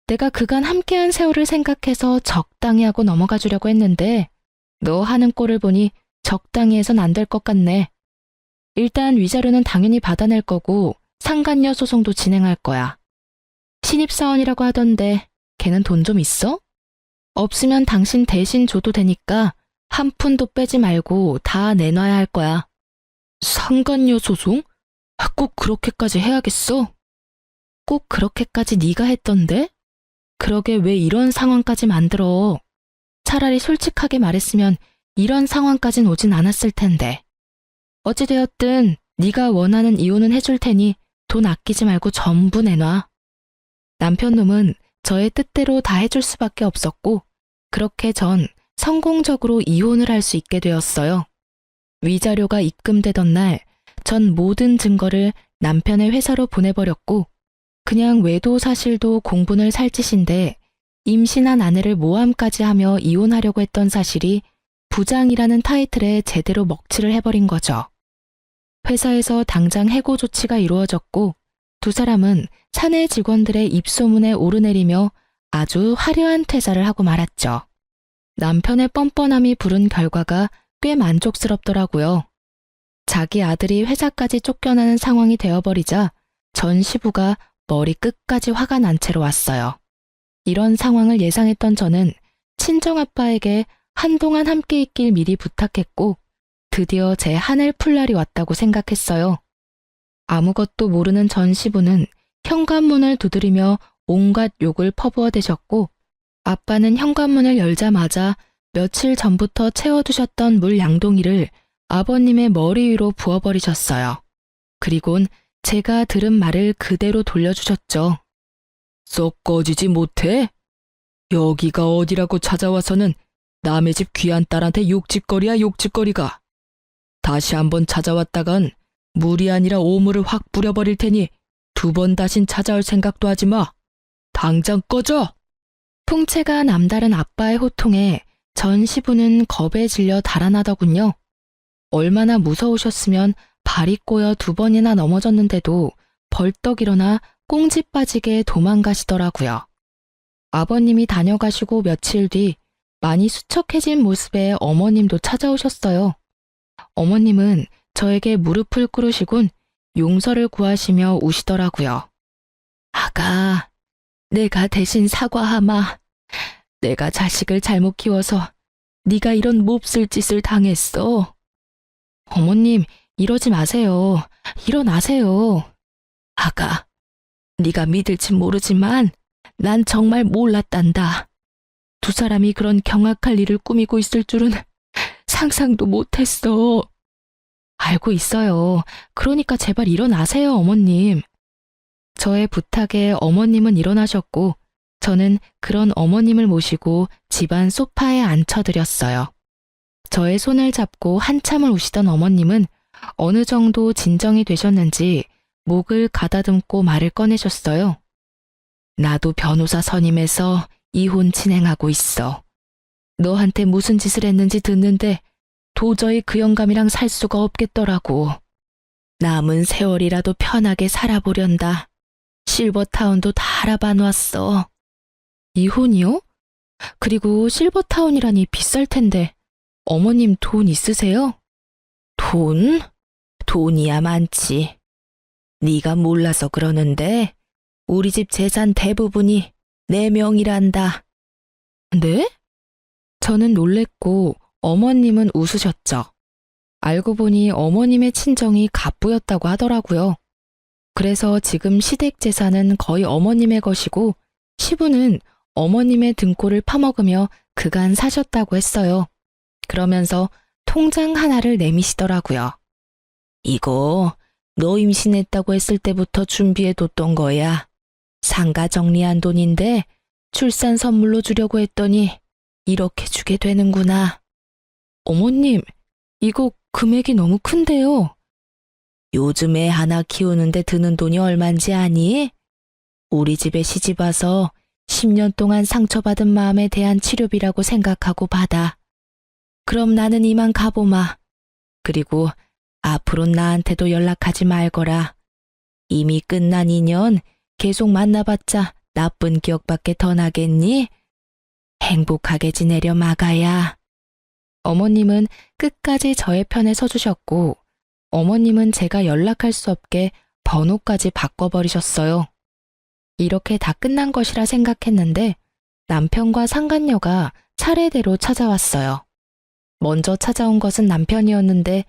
내가 그간 함께한 세월을 생각해서 적당히 하고 넘어가 주려고 했는데 너 하는 꼴을 보니 적당히 해선 안 될 것 같네. 일단 위자료는 당연히 받아낼 거고 상간녀 소송도 진행할 거야. 신입사원이라고 하던데 걔는 돈 좀 있어? 없으면 당신 대신 줘도 되니까 한 푼도 빼지 말고 다 내놔야 할 거야. 상간녀 소송? 꼭 그렇게까지 해야겠어? 꼭 그렇게까지 네가 했던데? 그러게 왜 이런 상황까지 만들어. 차라리 솔직하게 말했으면 이런 상황까진 오진 않았을 텐데. 어찌되었든 네가 원하는 이혼은 해줄 테니 돈 아끼지 말고 전부 내놔. 남편 놈은 저의 뜻대로 다 해줄 수밖에 없었고 그렇게 전 성공적으로 이혼을 할 수 있게 되었어요. 위자료가 입금되던 날 전 모든 증거를 남편의 회사로 보내버렸고 그냥 외도 사실도 공분을 살 짓인데 임신한 아내를 모함까지 하며 이혼하려고 했던 사실이 부장이라는 타이틀에 제대로 먹칠을 해버린 거죠. 회사에서 당장 해고 조치가 이루어졌고 두 사람은 사내 직원들의 입소문에 오르내리며 아주 화려한 퇴사를 하고 말았죠. 남편의 뻔뻔함이 부른 결과가 꽤 만족스럽더라고요. 자기 아들이 회사까지 쫓겨나는 상황이 되어버리자 전 시부가 머리 끝까지 화가 난 채로 왔어요. 이런 상황을 예상했던 저는 친정아빠에게 한동안 함께 있길 미리 부탁했고 드디어 제 한을 풀 날이 왔다고 생각했어요. 아무것도 모르는 전 시부는 현관문을 두드리며 온갖 욕을 퍼부어대셨고 아빠는 현관문을 열자마자 며칠 전부터 채워두셨던 물 양동이를 아버님의 머리 위로 부어버리셨어요. 그리곤 제가 들은 말을 그대로 돌려주셨죠. 썩 꺼지지 못해? 여기가 어디라고 찾아와서는 남의 집 귀한 딸한테 욕짓거리야 욕짓거리가. 다시 한번 찾아왔다간 물이 아니라 오물을 확 뿌려버릴 테니 2번 다신 찾아올 생각도 하지 마. 당장 꺼져! 풍채가 남다른 아빠의 호통에 전 시부는 겁에 질려 달아나더군요. 얼마나 무서우셨으면 발이 꼬여 2번이나 넘어졌는데도 벌떡 일어나 꽁지 빠지게 도망가시더라고요. 아버님이 다녀가시고 며칠 뒤 많이 수척해진 모습의 어머님도 찾아오셨어요. 어머님은 저에게 무릎을 꿇으시곤 용서를 구하시며 우시더라고요. 아가, 내가 대신 사과하마. 내가 자식을 잘못 키워서 네가 이런 몹쓸 짓을 당했어. 어머님, 이러지 마세요. 일어나세요. 아가, 네가 믿을지 모르지만 난 정말 몰랐단다. 2사람이 그런 경악할 일을 꾸미고 있을 줄은 상상도 못했어. 알고 있어요. 그러니까 제발 일어나세요, 어머님. 저의 부탁에 어머님은 일어나셨고 저는 그런 어머님을 모시고 집안 소파에 앉혀드렸어요. 저의 손을 잡고 한참을 우시던 어머님은 어느 정도 진정이 되셨는지 목을 가다듬고 말을 꺼내셨어요. 나도 변호사 선임해서 이혼 진행하고 있어. 너한테 무슨 짓을 했는지 듣는데 도저히 그 영감이랑 살 수가 없겠더라고. 남은 세월이라도 편하게 살아보련다. 실버타운도 다 알아봐 놨어. 이혼이요? 그리고 실버타운이라니 비쌀 텐데 어머님 돈 있으세요? 돈? 돈이야 많지. 네가 몰라서 그러는데 우리 집 재산 대부분이 내 명이란다. 네? 저는 놀랬고 어머님은 웃으셨죠. 알고 보니 어머님의 친정이 갑부였다고 하더라고요. 그래서 지금 시댁 재산은 거의 어머님의 것이고 시부는 어머님의 등골을 파먹으며 그간 사셨다고 했어요. 그러면서 통장 하나를 내미시더라고요. 이거 너 임신했다고 했을 때부터 준비해뒀던 거야. 상가 정리한 돈인데 출산 선물로 주려고 했더니 이렇게 주게 되는구나. 어머님, 이거 금액이 너무 큰데요. 요즘 애 하나 키우는데 드는 돈이 얼만지 아니? 우리 집에 시집 와서 10년 동안 상처받은 마음에 대한 치료비라고 생각하고 받아. 그럼 나는 이만 가보마. 그리고 앞으로 나한테도 연락하지 말거라. 이미 끝난 인연 계속 만나봤자 나쁜 기억밖에 더 나겠니? 행복하게 지내려 마가야. 어머님은 끝까지 저의 편에 서주셨고 어머님은 제가 연락할 수 없게 번호까지 바꿔버리셨어요. 이렇게 다 끝난 것이라 생각했는데 남편과 상간녀가 차례대로 찾아왔어요. 먼저 찾아온 것은 남편이었는데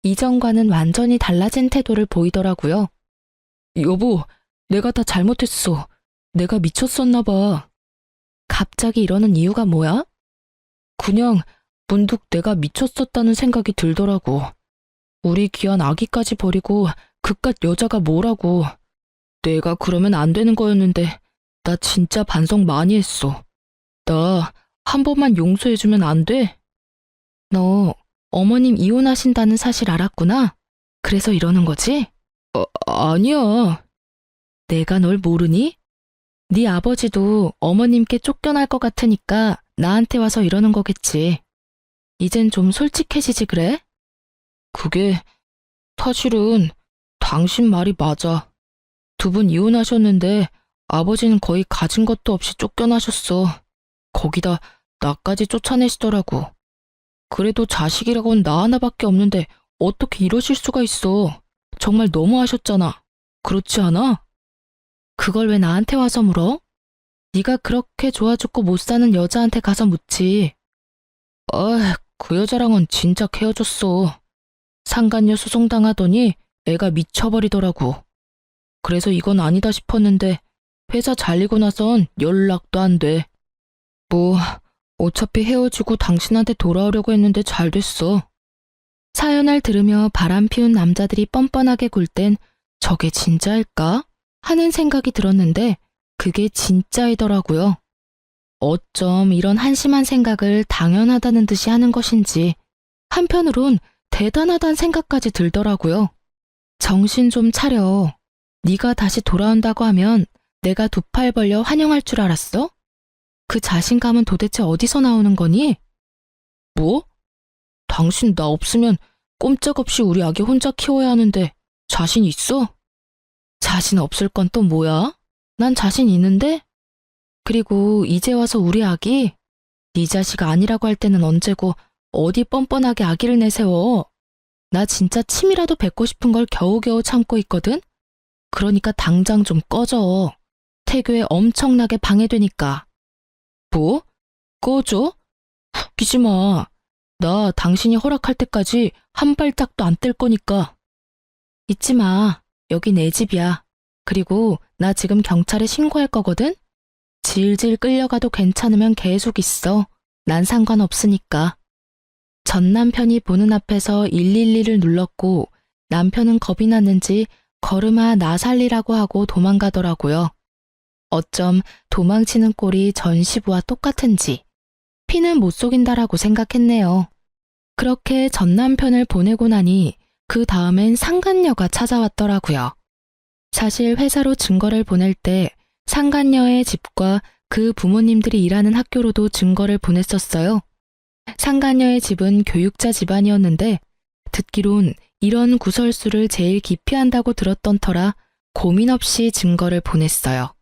이전과는 완전히 달라진 태도를 보이더라고요. 여보, 내가 다 잘못했어. 내가 미쳤었나 봐. 갑자기 이러는 이유가 뭐야? 그냥 문득 내가 미쳤었다는 생각이 들더라고. 우리 귀한 아기까지 버리고 그깟 여자가 뭐라고. 내가 그러면 안 되는 거였는데 나 진짜 반성 많이 했어. 나 한 번만 용서해주면 안 돼? 너 어머님 이혼하신다는 사실 알았구나? 그래서 이러는 거지? 아니야. 내가 널 모르니? 네 아버지도 어머님께 쫓겨날 것 같으니까 나한테 와서 이러는 거겠지. 이젠 좀 솔직해지지 그래? 그게 사실은 당신 말이 맞아. 2분 이혼하셨는데 아버지는 거의 가진 것도 없이 쫓겨나셨어. 거기다 나까지 쫓아내시더라고. 그래도 자식이라곤 나 하나밖에 없는데 어떻게 이러실 수가 있어. 정말 너무하셨잖아. 그렇지 않아? 그걸 왜 나한테 와서 물어? 네가 그렇게 좋아 죽고 못 사는 여자한테 가서 묻지. 그 여자랑은 진짜 헤어졌어. 상간녀 소송당하더니 애가 미쳐버리더라고. 그래서 이건 아니다 싶었는데 회사 잘리고 나선 연락도 안 돼. 뭐 어차피 헤어지고 당신한테 돌아오려고 했는데 잘 됐어. 사연을 들으며 바람 피운 남자들이 뻔뻔하게 굴 땐 저게 진짜일까? 하는 생각이 들었는데 그게 진짜이더라고요. 어쩜 이런 한심한 생각을 당연하다는 듯이 하는 것인지 한편으론 대단하다는 생각까지 들더라고요. 정신 좀 차려. 네가 다시 돌아온다고 하면 내가 두 팔 벌려 환영할 줄 알았어? 그 자신감은 도대체 어디서 나오는 거니? 뭐? 당신 나 없으면 꼼짝없이 우리 아기 혼자 키워야 하는데 자신 있어? 자신 없을 건 또 뭐야? 난 자신 있는데? 그리고 이제 와서 우리 아기? 네 자식 아니라고 할 때는 언제고 어디 뻔뻔하게 아기를 내세워. 나 진짜 침이라도 뱉고 싶은 걸 겨우겨우 참고 있거든? 그러니까 당장 좀 꺼져. 태교에 엄청나게 방해되니까. 뭐? 꺼져? 웃기지 마. 나 당신이 허락할 때까지 한 발짝도 안 뗄 거니까. 잊지 마. 여기 내 집이야. 그리고 나 지금 경찰에 신고할 거거든? 질질 끌려가도 괜찮으면 계속 있어. 난 상관없으니까. 전 남편이 보는 앞에서 112를 눌렀고 남편은 겁이 났는지 걸음아 나 살리라고 하고 도망가더라고요. 어쩜 도망치는 꼴이 전시부와 똑같은지 피는 못 속인다라고 생각했네요. 그렇게 전 남편을 보내고 나니 그 다음엔 상간녀가 찾아왔더라고요. 사실 회사로 증거를 보낼 때 상간녀의 집과 그 부모님들이 일하는 학교로도 증거를 보냈었어요. 상간녀의 집은 교육자 집안이었는데 듣기론 이런 구설수를 제일 기피한다고 들었던 터라 고민 없이 증거를 보냈어요.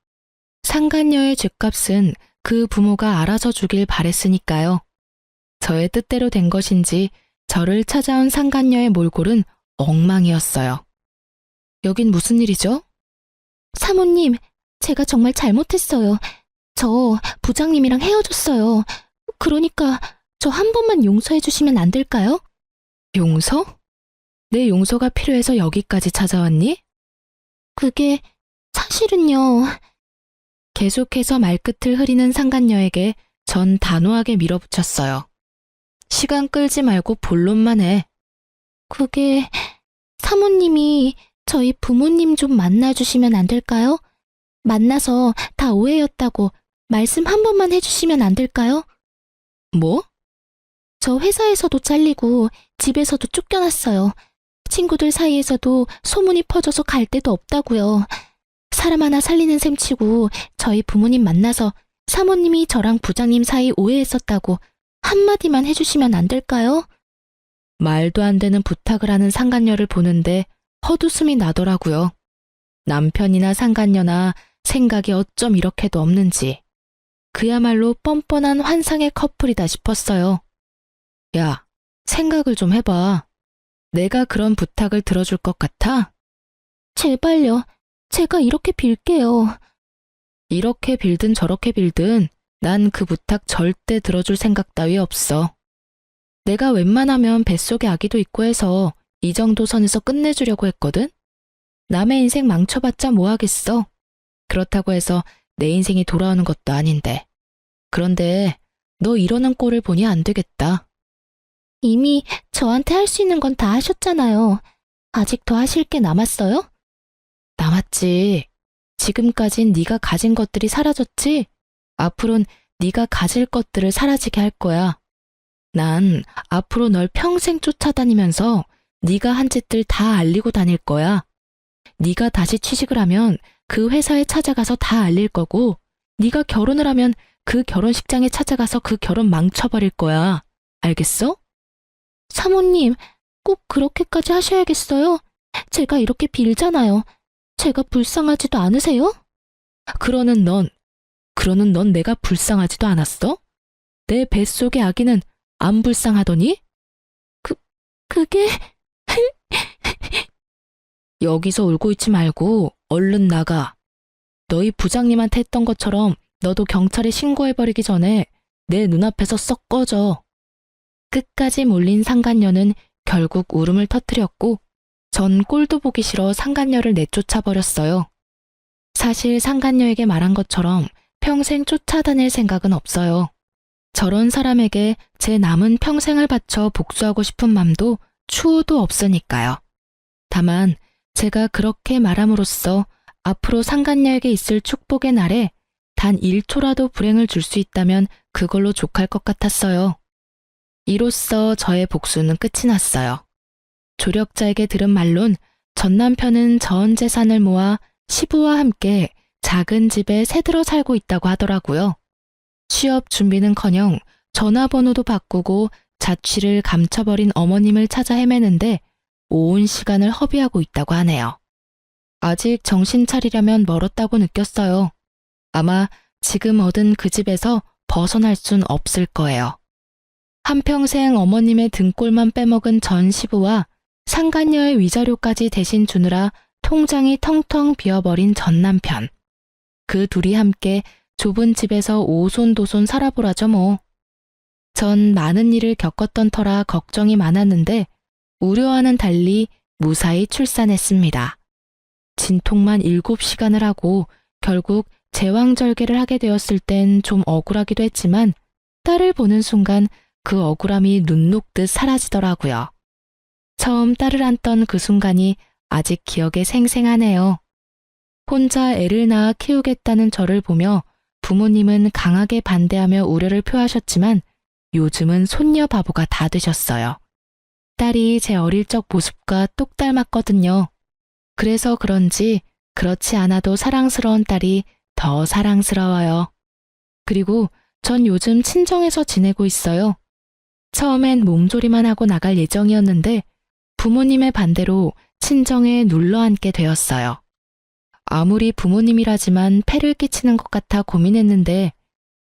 상간녀의 죗값은 그 부모가 알아서 주길 바랬으니까요. 저의 뜻대로 된 것인지 저를 찾아온 상간녀의 몰골은 엉망이었어요. 여긴 무슨 일이죠? 사모님, 제가 정말 잘못했어요. 저 부장님이랑 헤어졌어요. 그러니까 저 한 번만 용서해 주시면 안 될까요? 용서? 내 용서가 필요해서 여기까지 찾아왔니? 그게 사실은요. 계속해서 말끝을 흐리는 상간녀에게 전 단호하게 밀어붙였어요. 시간 끌지 말고 본론만 해. 그게 사모님이 저희 부모님 좀 만나주시면 안 될까요? 만나서 다 오해였다고 말씀 한 번만 해주시면 안 될까요? 뭐? 저 회사에서도 잘리고 집에서도 쫓겨났어요. 친구들 사이에서도 소문이 퍼져서 갈 데도 없다고요. 사람 하나 살리는 셈 치고 저희 부모님 만나서 사모님이 저랑 부장님 사이 오해했었다고 한마디만 해주시면 안 될까요? 말도 안 되는 부탁을 하는 상간녀를 보는데 헛웃음이 나더라고요. 남편이나 상간녀나 생각이 어쩜 이렇게도 없는지. 그야말로 뻔뻔한 환상의 커플이다 싶었어요. 야, 생각을 좀 해봐. 내가 그런 부탁을 들어줄 것 같아? 제발요. 제가 이렇게 빌게요. 이렇게 빌든 저렇게 빌든 난 그 부탁 절대 들어줄 생각 따위 없어. 내가 웬만하면 뱃속에 아기도 있고 해서 이 정도 선에서 끝내주려고 했거든? 남의 인생 망쳐봤자 뭐하겠어. 그렇다고 해서 내 인생이 돌아오는 것도 아닌데. 그런데 너 이러는 꼴을 보니 안 되겠다. 이미 저한테 할 수 있는 건 다 하셨잖아요. 아직 더 하실 게 남았어요? 남았지. 지금까진 네가 가진 것들이 사라졌지? 앞으론 네가 가질 것들을 사라지게 할 거야. 난 앞으로 널 평생 쫓아다니면서 네가 한 짓들 다 알리고 다닐 거야. 네가 다시 취직을 하면 그 회사에 찾아가서 다 알릴 거고 네가 결혼을 하면 그 결혼식장에 찾아가서 그 결혼 망쳐버릴 거야. 알겠어? 사모님, 꼭 그렇게까지 하셔야겠어요? 제가 이렇게 빌잖아요. 제가 불쌍하지도 않으세요? 그러는 넌 내가 불쌍하지도 않았어? 내 뱃속의 아기는 안 불쌍하더니? 그게... 여기서 울고 있지 말고 얼른 나가. 너희 부장님한테 했던 것처럼 너도 경찰에 신고해버리기 전에 내 눈앞에서 썩 꺼져. 끝까지 몰린 상간녀는 결국 울음을 터뜨렸고 전 꼴도 보기 싫어 상간녀를 내쫓아버렸어요. 사실 상간녀에게 말한 것처럼 평생 쫓아다닐 생각은 없어요. 저런 사람에게 제 남은 평생을 바쳐 복수하고 싶은 맘도 추호도 없으니까요. 다만 제가 그렇게 말함으로써 앞으로 상간녀에게 있을 축복의 날에 단 1초라도 불행을 줄 수 있다면 그걸로 족할 것 같았어요. 이로써 저의 복수는 끝이 났어요. 조력자에게 들은 말론 전 남편은 전 재산을 모아 시부와 함께 작은 집에 새들어 살고 있다고 하더라고요. 취업 준비는커녕 전화번호도 바꾸고 자취를 감춰버린 어머님을 찾아 헤매는데 온 시간을 허비하고 있다고 하네요. 아직 정신 차리려면 멀었다고 느꼈어요. 아마 지금 얻은 그 집에서 벗어날 순 없을 거예요. 한평생 어머님의 등골만 빼먹은 전 시부와 상간녀의 위자료까지 대신 주느라 통장이 텅텅 비어버린 전 남편. 그 둘이 함께 좁은 집에서 오손도손 살아보라죠 뭐. 전 많은 일을 겪었던 터라 걱정이 많았는데 우려와는 달리 무사히 출산했습니다. 진통만 7시간을 하고 결국 제왕절개를 하게 되었을 땐 좀 억울하기도 했지만 딸을 보는 순간 그 억울함이 눈 녹듯 사라지더라고요. 처음 딸을 안던 그 순간이 아직 기억에 생생하네요. 혼자 애를 낳아 키우겠다는 저를 보며 부모님은 강하게 반대하며 우려를 표하셨지만 요즘은 손녀 바보가 다 되셨어요. 딸이 제 어릴 적 모습과 똑 닮았거든요. 그래서 그런지 그렇지 않아도 사랑스러운 딸이 더 사랑스러워요. 그리고 전 요즘 친정에서 지내고 있어요. 처음엔 몸조리만 하고 나갈 예정이었는데 부모님의 반대로 친정에 눌러 앉게 되었어요. 아무리 부모님이라지만 폐를 끼치는 것 같아 고민했는데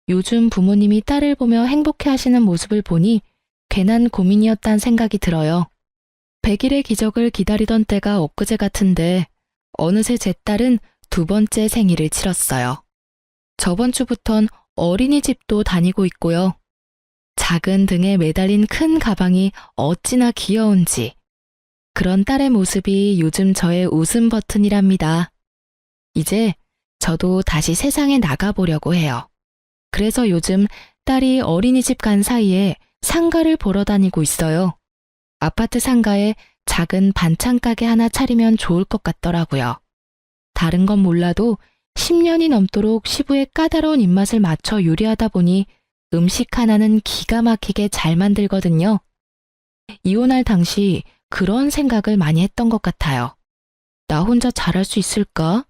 요즘 부모님이 딸을 보며 행복해하시는 모습을 보니 괜한 고민이었단 생각이 들어요. 100일의 기적을 기다리던 때가 엊그제 같은데 어느새 제 딸은 2번째 생일을 치렀어요. 저번 주부턴 어린이집도 다니고 있고요. 작은 등에 매달린 큰 가방이 어찌나 귀여운지. 그런 딸의 모습이 요즘 저의 웃음 버튼이랍니다. 이제 저도 다시 세상에 나가보려고 해요. 그래서 요즘 딸이 어린이집 간 사이에 상가를 보러 다니고 있어요. 아파트 상가에 작은 반찬 가게 하나 차리면 좋을 것 같더라고요. 다른 건 몰라도 10년이 넘도록 시부의 까다로운 입맛을 맞춰 요리하다 보니 음식 하나는 기가 막히게 잘 만들거든요. 이혼할 당시 그런 생각을 많이 했던 것 같아요. 나 혼자 잘할 수 있을까?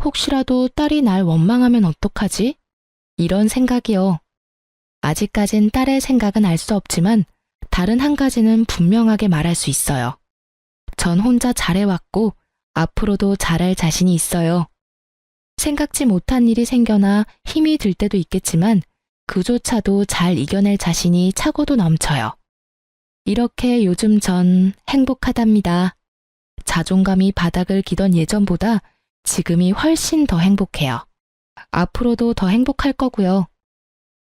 혹시라도 딸이 날 원망하면 어떡하지? 이런 생각이요. 아직까진 딸의 생각은 알 수 없지만 다른 한 가지는 분명하게 말할 수 있어요. 전 혼자 잘해왔고 앞으로도 잘할 자신이 있어요. 생각지 못한 일이 생겨나 힘이 들 때도 있겠지만 그조차도 잘 이겨낼 자신이 차고도 넘쳐요. 이렇게 요즘 전 행복하답니다. 자존감이 바닥을 기던 예전보다 지금이 훨씬 더 행복해요. 앞으로도 더 행복할 거고요.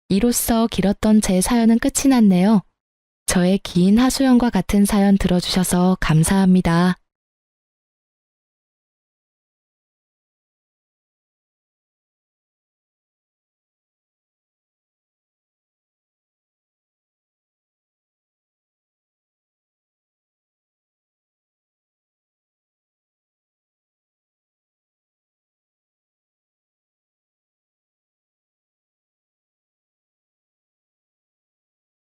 이로써 길었던 제 사연은 끝이 났네요. 저의 긴 하소연과 같은 사연 들어주셔서 감사합니다.